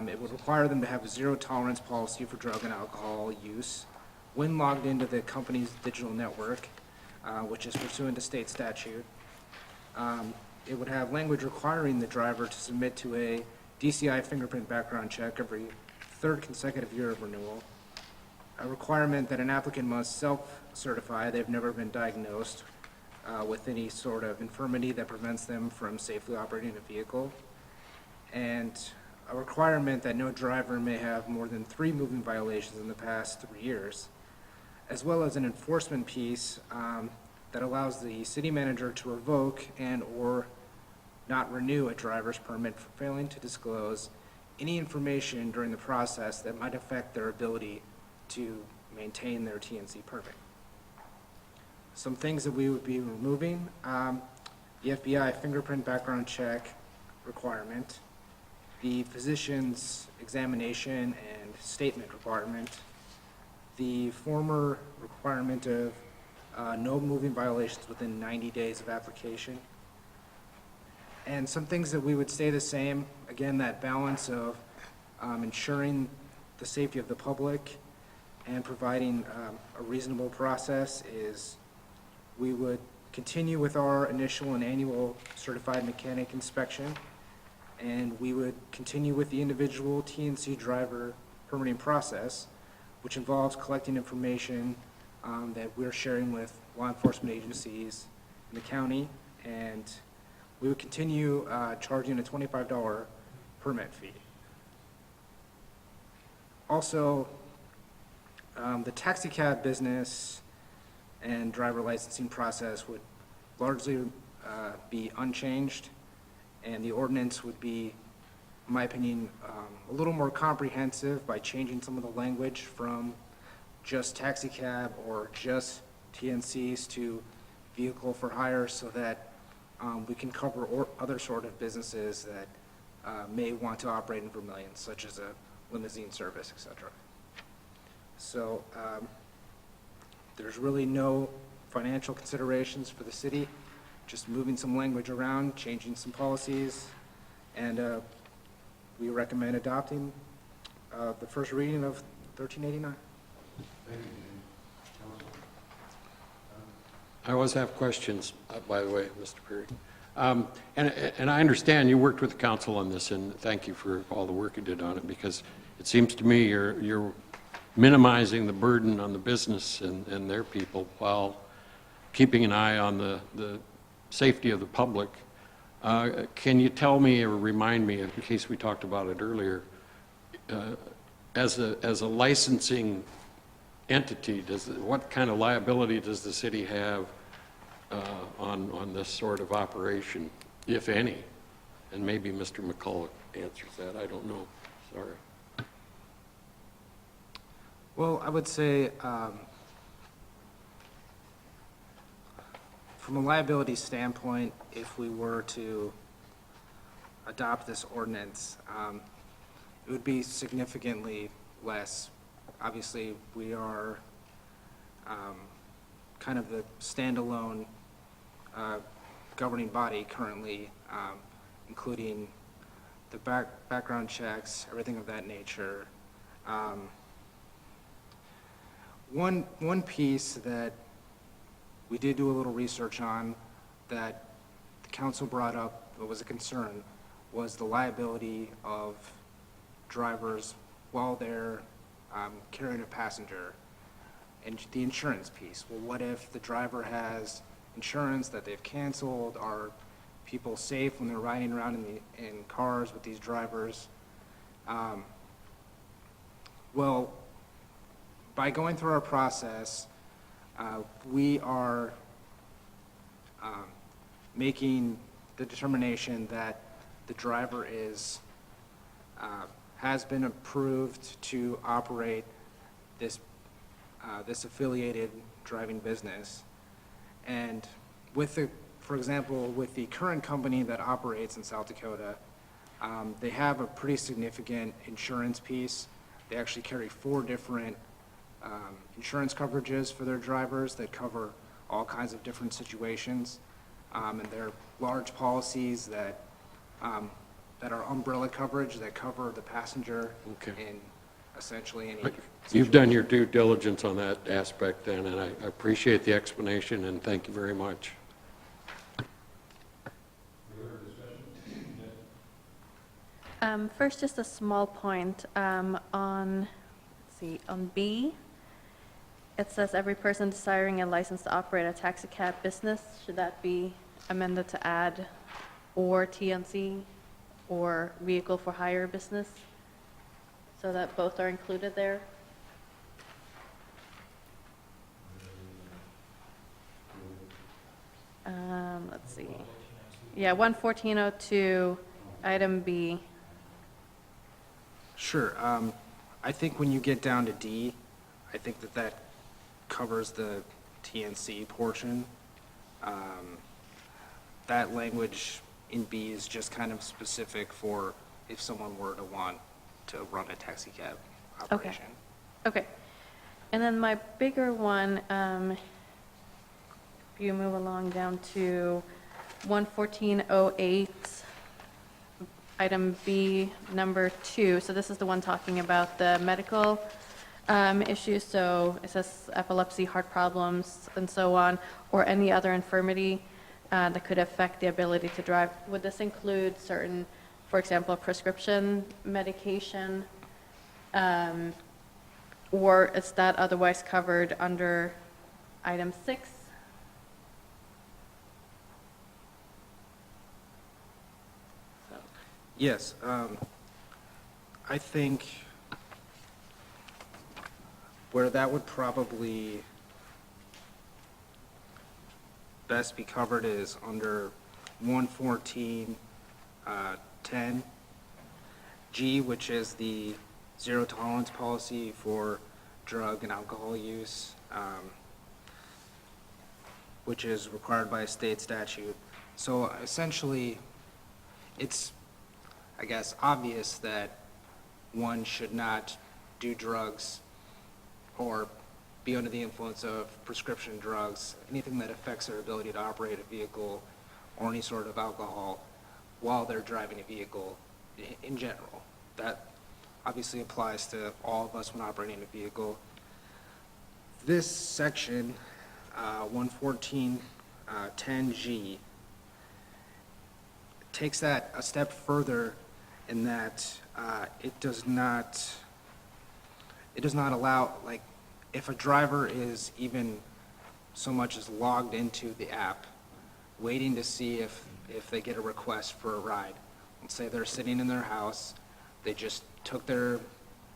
It would require them to have a zero tolerance policy for drug and alcohol use when logged into the company's digital network, which is pursuant to state statute. It would have language requiring the driver to submit to a DCI fingerprint background check every third consecutive year of renewal. A requirement that an applicant must self-certify they've never been diagnosed with any sort of infirmity that prevents them from safely operating a vehicle. And a requirement that no driver may have more than 3 moving violations in the past 3 years, as well as an enforcement piece that allows the city manager to revoke and/or not renew a driver's permit for failing to disclose any information during the process that might affect their ability to maintain their TNC permit. Some things that we would be removing, the FBI fingerprint background check requirement, the physician's examination and statement requirement, the former requirement of no moving violations within 90 days of application, and some things that we would stay the same. Again, that balance of ensuring the safety of the public and providing a reasonable process is we would continue with our initial and annual certified mechanic inspection, and we would continue with the individual TNC driver permitting process, which involves collecting information that we're sharing with law enforcement agencies in the county, and we would continue charging a $25 permit fee. Also, the taxi cab business and driver licensing process would largely be unchanged, and the ordinance would be, in my opinion, a little more comprehensive by changing some of the language from just taxi cab or just TNCs to vehicle for hire, so that we can cover other sort of businesses that may want to operate in Vermillion, such as a limousine service, etc. So there's really no financial considerations for the city, just moving some language around, changing some policies, and we recommend adopting the first reading of 1389. I always have questions, by the way, Mr. Perry. And I understand you worked with the council on this, and thank you for all the work you did on it, because it seems to me you're minimizing the burden on the business and their people while keeping an eye on the safety of the public. Can you tell me or remind me, in case we talked about it earlier, as a licensing entity, what kind of liability does the city have on this sort of operation, if any? And maybe Mr. McCulloch answers that. I don't know. Sorry. Well, I would say from a liability standpoint, if we were to adopt this ordinance, it would be significantly less. Obviously, we are kind of the standalone governing body currently, including the background checks, everything of that nature. One piece that we did do a little research on that the council brought up that was a concern was the liability of drivers while they're carrying a passenger, and the insurance piece. Well, what if the driver has insurance that they've canceled? Are people safe when they're riding around in cars with these drivers? Well, by going through our process, we are making the determination that the driver has been approved to operate this, this affiliated driving business. And with the, for example, with the current company that operates in South Dakota, they have a pretty significant insurance piece. They actually carry 4 different insurance coverages for their drivers that cover all kinds of different situations. And they're large policies that, that are umbrella coverage that cover the passenger Okay. in essentially any You've done your due diligence on that aspect then, and I appreciate the explanation, and thank you very much. First, just a small point on, let's see, on B, it says every person desiring a license to operate a taxi cab business. Should that be amended to add or TNC or vehicle for hire business, so that both are included there? Let's see. Yeah, 11402, item B. Sure. I think when you get down to D, I think that that covers the TNC portion. That language in B is just kind of specific for if someone were to want to run a taxi cab operation. Okay. And then my bigger one, if you move along down to 11408, item B, number 2. So this is the one talking about the medical issues. So it says epilepsy, heart problems, and so on, or any other infirmity that could affect the ability to drive. Would this include certain, for example, prescription medication, or is that otherwise covered under item 6? Yes. I think where that would probably best be covered is under 11410 G, which is the zero tolerance policy for drug and alcohol use, which is required by a state statute. So essentially, it's, I guess, obvious that one should not do drugs or be under the influence of prescription drugs, anything that affects their ability to operate a vehicle or any sort of alcohol while they're driving a vehicle in general. That obviously applies to all of us when operating a vehicle. This section, 11410G, takes that a step further in that it does not allow, like, if a driver is even so much as logged into the app, waiting to see if they get a request for a ride. Let's say they're sitting in their house, they just took their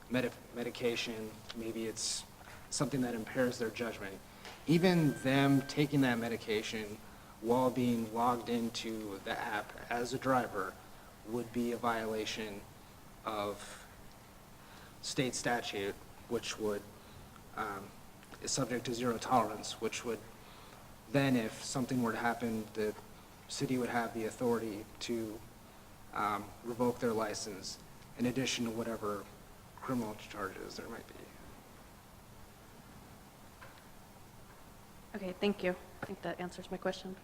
medication, maybe it's something that impairs their judgment. Even them taking that medication while being logged into the app as a driver would be a violation of state statute, which would, is subject to zero tolerance, which would then, if something were to happen, the city would have the authority to revoke their license in addition to whatever criminal charges there might be. Okay, thank you. I think that answers my question.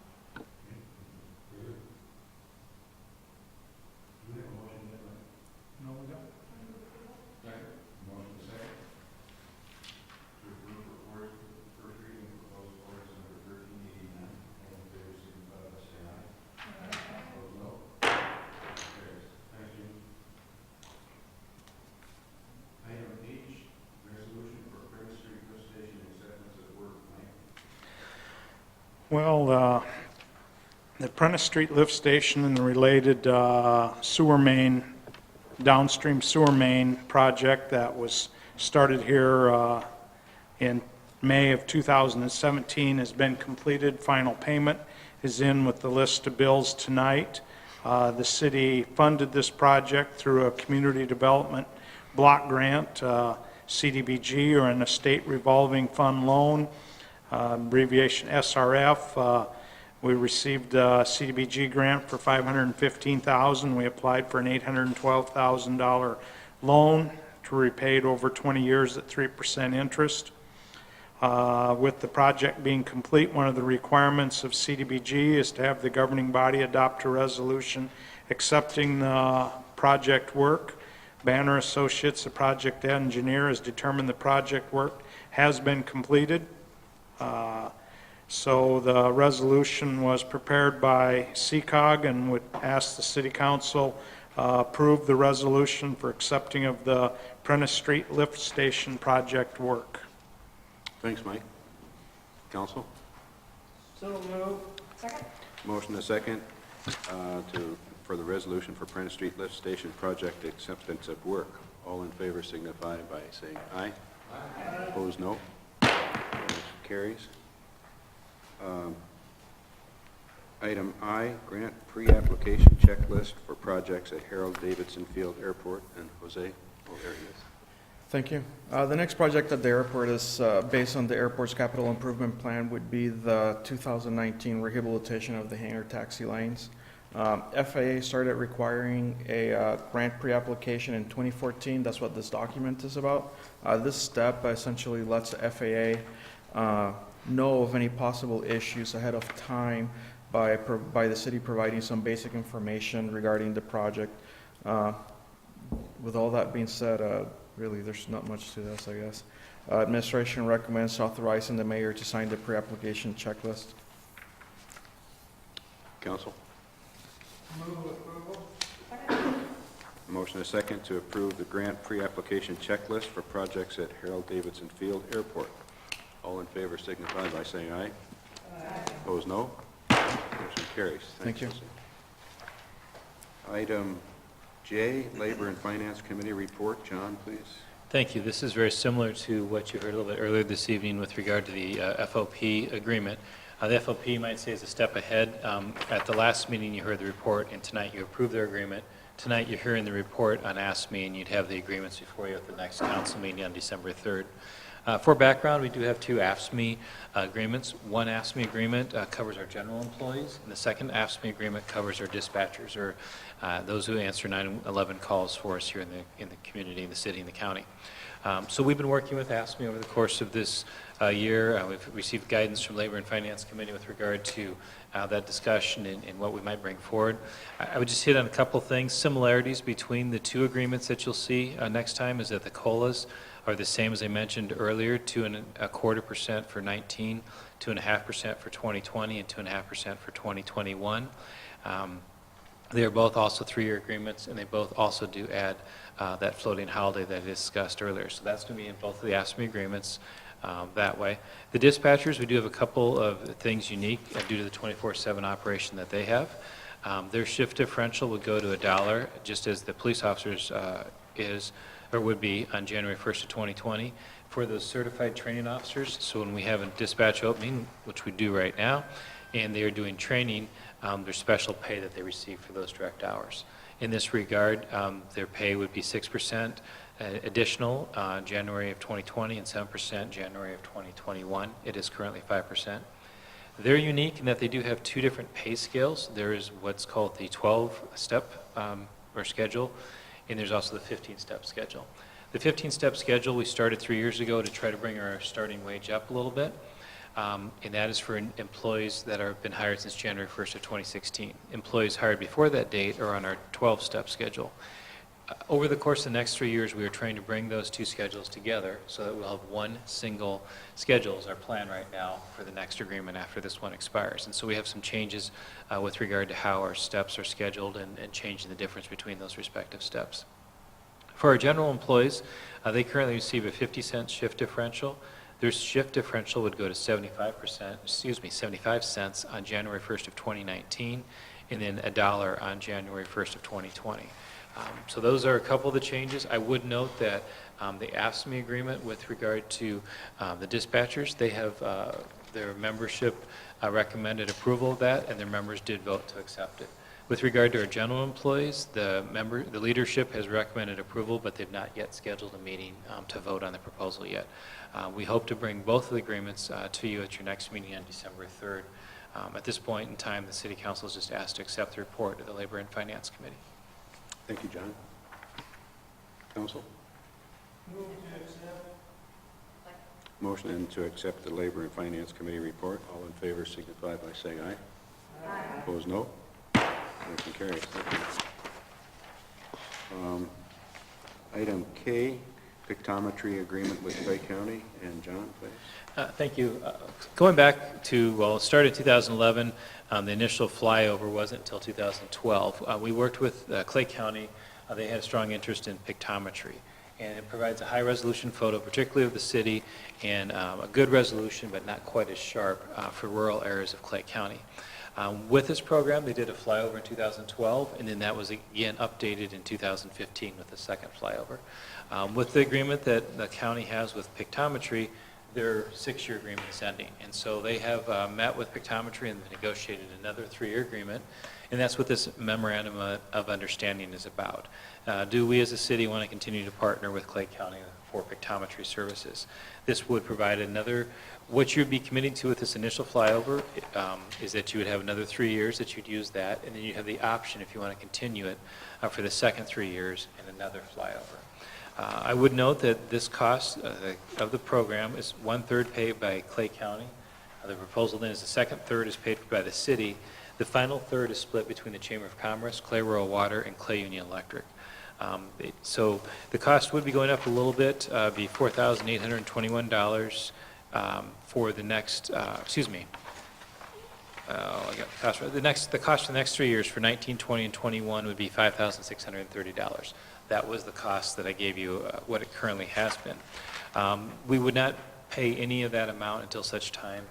Well, the Prentice Street Lift Station and the related sewer main, downstream sewer main project that was started here in May of 2017 has been completed. Final payment is in with the list of bills tonight. The city funded this project through a community development block grant, CDBG, or an estate revolving fund loan, abbreviation SRF. We received a CDBG grant for $515,000. We applied for an $812,000 loan to be repaid over 20 years at 3% interest. With the project being complete, one of the requirements of CDBG is to have the governing body adopt a resolution accepting the project work. Banner Associates, the project engineer, has determined the project work has been completed. So the resolution was prepared by CCOG and would ask the City Council approve the resolution for accepting of the Prentice Street Lift Station project work. Thanks, Mike. Council? So moved. Second. Motion and a second for the resolution for Prentice Street Lift Station project acceptance of work. All in favor signify by saying aye. Aye. Opposed, no. Motion carries. Item I, grant pre-application checklist for projects at Harold Davidson Field Airport. And Jose, oh, there he is. Thank you. The next project at the airport is based on the airport's capital improvement plan, would be the 2019 rehabilitation of the hangar taxi lanes. FAA started requiring a grant pre-application in 2014. That's what this document is about. This step essentially lets the FAA know of any possible issues ahead of time by the city providing some basic information regarding the project. With all that being said, really, there's not much to this, I guess. Administration recommends authorizing the mayor to sign the pre-application checklist. Council? Motion and a second to approve the grant pre-application checklist for projects at Harold Davidson Field Airport. All in favor signify by saying aye. Aye. Opposed, no. Motion carries. Thank you. Jose. Item J, Labor and Finance Committee report. John, please. Thank you. This is very similar to what you heard a little bit earlier this evening with regard to the FOP agreement. The FOP, you might say, is a step ahead. At the last meeting, you heard the report, and tonight you approved their agreement. Tonight, you're hearing the report on ASME, and you'd have the agreements before you at the next council meeting on December 3rd. For background, we do have two AFSCME agreements. One AFSCME agreement covers our general employees, and the second AFSCME agreement covers our dispatchers, or those who answer 911 calls for us here in the community, in the city, and the county. So we've been working with AFSCME over the course of this year. We've received guidance from Labor and Finance Committee with regard to that discussion and what we might bring forward. I would just hit on a couple things. Similarities between the two agreements that you'll see next time is that the COLAs are the same as I mentioned earlier, 2.25% for 19, 2.5% for 2020, and 2.5% for 2021. They are both also 3-year agreements, and they both also do add that floating holiday that I discussed earlier. So that's going to be in both of the AFSCME agreements that way. The dispatchers, we do have a couple of things unique due to the 24/7 operation that they have. Their shift differential would go to $1, just as the police officers would be on January 1st of 2020 for those certified training officers. So when we have a dispatch opening, which we do right now, and they are doing training, there's special pay that they receive for those direct hours. In this regard, their pay would be 6% additional January of 2020 and 7% January of 2021. It is currently 5%. They're unique in that they do have two different pay scales. There is what's called the 12-step or schedule, and there's also the 15-step schedule. The 15-step schedule we started 3 years ago to try to bring our starting wage up a little bit, and that is for employees that have been hired since January 1st of 2016. Employees hired before that date are on our 12-step schedule. Over the course of the next 3 years, we are trying to bring those two schedules together so that we'll have one single schedule is our plan right now for the next agreement after this one expires. And so we have some changes with regard to how our steps are scheduled and changing the difference between those respective steps. For our general employees, they currently receive a 50-cent shift differential. Their shift differential would go to 75 cents on January 1st of 2019, and then $1 on January 1st of 2020. So those are a couple of the changes. I would note that the AFSCME agreement with regard to the dispatchers, they have their membership recommended approval of that, and their members did vote to accept it. With regard to our general employees, the leadership has recommended approval, but they've not yet scheduled a meeting to vote on the proposal yet. We hope to bring both of the agreements to you at your next meeting on December 3rd. At this point in time, the City Council is just asked to accept the report of the Labor and Finance Committee. Thank you, John. Council? Motion to accept the Labor and Finance Committee report. All in favor signify by saying aye. Aye. Opposed, no. Motion carries. Thank you. Item K, pictometry agreement with Clay County. And John, please. Thank you. Going back to, well, it started in 2011. The initial flyover wasn't until 2012. We worked with Clay County. They had a strong interest in pictometry. And it provides a high-resolution photo, particularly of the city, and a good resolution, but not quite as sharp for rural areas of Clay County. With this program, they did a flyover in 2012, and then that was again updated in 2015 with the second flyover. With the agreement that the county has with pictometry, their 6-year agreement is ending. And so they have met with pictometry and negotiated another 3-year agreement, and that's what this memorandum of understanding is about. Do we as a city want to continue to partner with Clay County for pictometry services? This would provide another, what you'd be committing to with this initial flyover is that you would have another 3 years that you'd use that, and then you have the option, if you want to continue it, for the second 3 years and another flyover. I would note that this cost of the program is 1/3 paid by Clay County. The proposal then is the second third is paid by the city. The final third is split between the Chamber of Commerce, Clay Rural Water, and Clay Union Electric. So the cost would be going up a little bit, be $4,821 for the next, excuse me, I got the cost right. The cost for the next 3 years for 19, 20, and 21 would be $5,630. That was the cost that I gave you, what it currently has been. We would not pay any of that amount until such time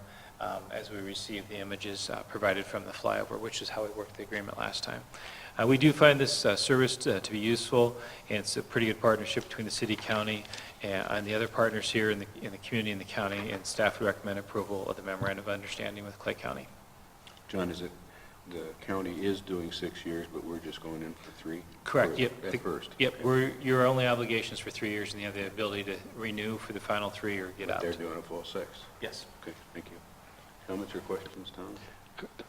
as we receive the images provided from the flyover, which is how we worked the agreement last time. We do find this service to be useful, and it's a pretty good partnership between the city, county, and the other partners here in the community and the county, and staff would recommend approval of the memorandum of understanding with Clay County. John, is it the county is doing 6 years, but we're just going in for 3? Correct. Yep. At first. Yep. Your only obligations for 3 years, and you have the ability to renew for the final 3 or get But out. they're doing a full 6. Yes. Okay, thank you. Comments or questions, Tom?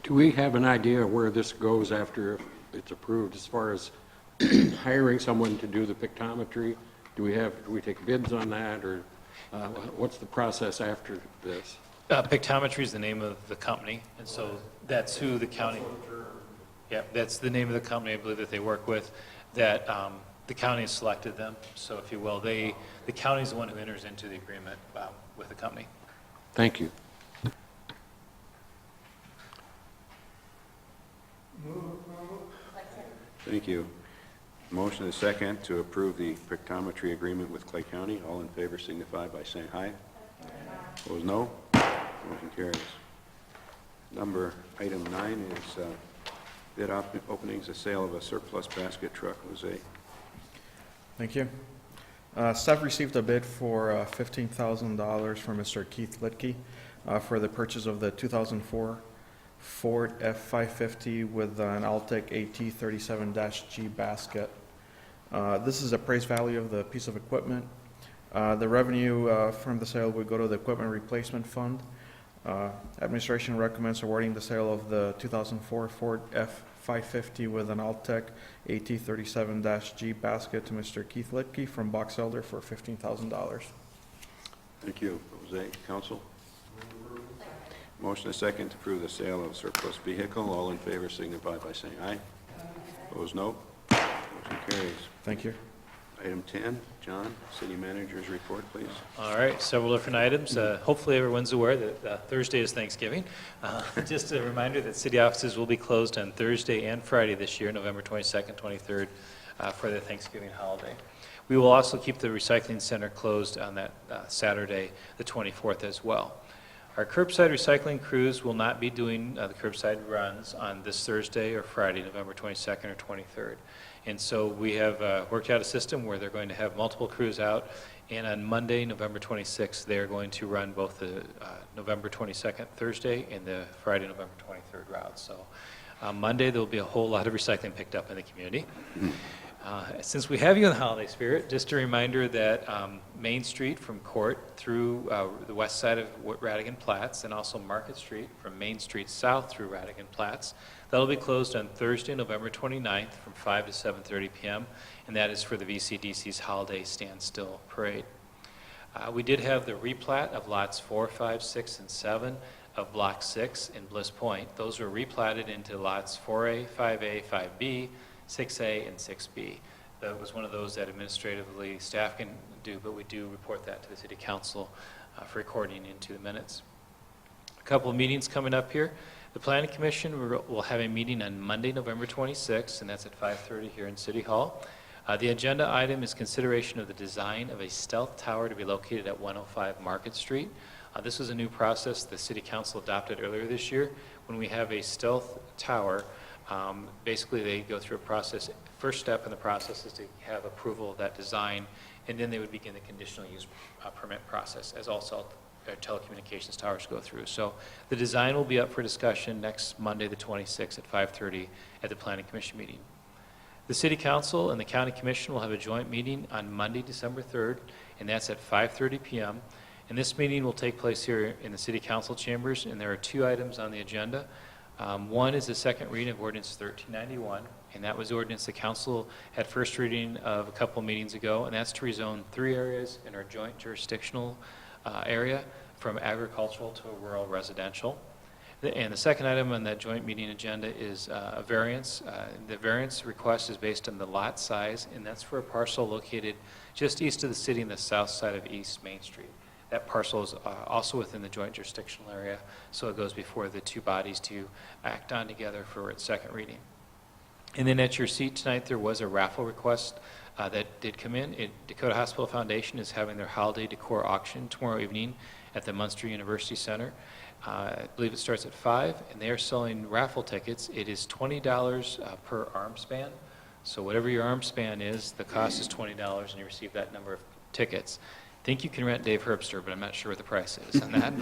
Do we have an idea where this goes after it's approved, as far as hiring someone to do the pictometry? Do we take bids on that, or what's the process after this? Pictometry is the name of the company, and so that's who the county, yeah, that's the name of the company, I believe, that they work with, that the county has selected them. So if you will, the county is the one who enters into the agreement with the company. Thank you. Thank you. Motion is second to approve the pictometry agreement with Clay County. All in favor signify by saying aye. Opposed, no. Motion carries. Item 9 is bid openings, the sale of a surplus basket truck. Jose. Thank you. Staff received a bid for $15,000 from Mr. Keith Litke for the purchase of the 2004 Ford F-550 with an Altec AT37-G basket. This is the price value of the piece of equipment. The revenue from the sale would go to the Equipment Replacement Fund. Administration recommends awarding the sale of the 2004 Ford F-550 with an Altec AT37-G basket to Mr. Keith Litke from Box Elder for $15,000. Thank you. Jose, council? Motion is second to approve the sale of surplus vehicle. All in favor signify by saying aye. Opposed, no. Motion carries. Thank you. Item 10, John, city manager's report, please. All right, several different items. Hopefully everyone's aware that Thursday is Thanksgiving. Just a reminder that city offices will be closed on Thursday and Friday this year, November 22nd, 23rd, for the Thanksgiving holiday. We will also keep the recycling center closed on that Saturday, the 24th as well. Our curbside recycling crews will not be doing the curbside runs on this Thursday or Friday, November 22nd or 23rd. And so we have worked out a system where they're going to have multiple crews out, and on Monday, November 26th, they're going to run both the November 22nd, Thursday, and the Friday, November 23rd routes. So Monday, there will be a whole lot of recycling picked up in the community. Since we have you in the holiday spirit, just a reminder that Main Street from Court through the west side of Radigan Platts, and also Market Street from Main Street south through Radigan Platts, that'll be closed on Thursday, November 29th from 5 to 7:30 p.m., and that is for the VCDC's Holiday Standstill Parade. We did have the replat of lots 4, 5, 6, and 7 of Block 6 in Bliss Point. Those were replatted into lots 4A, 5A, 5B, 6A, and 6B. That was one of those that administratively staff can do, but we do report that to the City Council for recording into the minutes. A couple of meetings coming up here. The Planning Commission will have a meeting on Monday, November 26th, and that's at 5:30 here in City Hall. The agenda item is consideration of the design of a stealth tower to be located at 105 Market Street. This was a new process the City Council adopted earlier this year. When we have a stealth tower, basically they go through a process. First step in the process is to have approval of that design, and then they would begin the conditional use permit process, as also telecommunications towers go through. So the design will be up for discussion next Monday, the 26th at 5:30 at the Planning Commission meeting. The City Council and the County Commission will have a joint meeting on Monday, December 3rd, and that's at 5:30 p.m. And this meeting will take place here in the City Council chambers, and there are 2 items on the agenda. One is the second reading of Ordinance 1391, and that was the ordinance the Council had first reading of a couple meetings ago, and that's to rezone 3 areas in our joint jurisdictional area from agricultural to rural residential. And the second item on that joint meeting agenda is a variance. The variance request is based on the lot size, and that's for a parcel located just east of the city on the south side of East Main Street. That parcel is also within the joint jurisdictional area, so it goes before the 2 bodies to act on together for its second reading. And then at your seat tonight, there was a raffle request that did come in. Dakota Hospital Foundation is having their holiday decor auction tomorrow evening at the Munster University Center. I believe it starts at 5, and they are selling raffle tickets. It is $20 per arm span. So whatever your arm span is, the cost is $20, and you receive that number of tickets. I think you can rent Dave Herbster, but I'm not sure what the price is on that.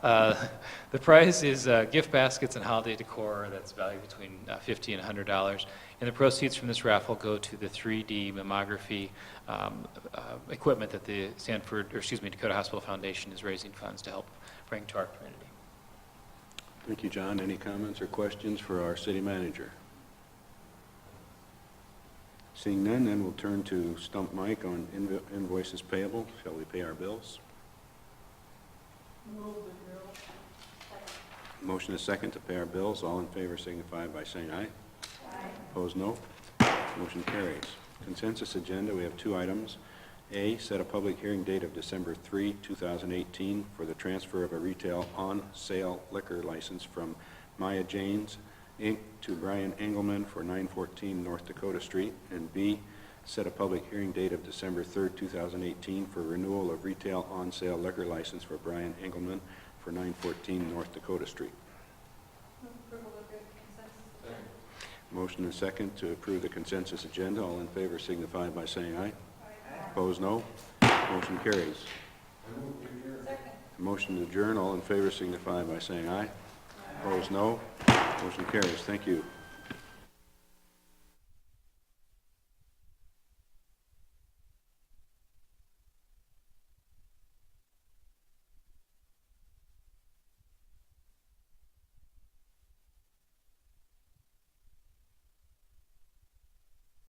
But the price is gift baskets and holiday decor that's valued between $50 and $100. And the proceeds from this raffle go to the 3D mammography equipment that the Dakota Hospital Foundation is raising funds to help bring to our community. Thank you, John. Any comments or questions for our city manager? Seeing none, then we'll turn to Stump Mike on invoices payable. Shall we pay our bills? Motion is second to pay our bills. All in favor signify by saying aye. Aye. Opposed, no. Motion carries. Consensus agenda, we have 2 items. A, set a public hearing date of December 3, 2018 for the transfer of a retail on-sale liquor license from Maya Janes, Inc. to Brian Engelman for 914 North Dakota Street. And B, set a public hearing date of December 3, 2018 for renewal of retail on-sale liquor license for Brian Engelman for 914 North Dakota Street. Motion and second to approve the consensus agenda. All in favor signify by saying aye. Opposed, no. Motion carries. Motion to adjourn. All in favor signify by saying aye. Opposed, no. Motion carries. Thank you.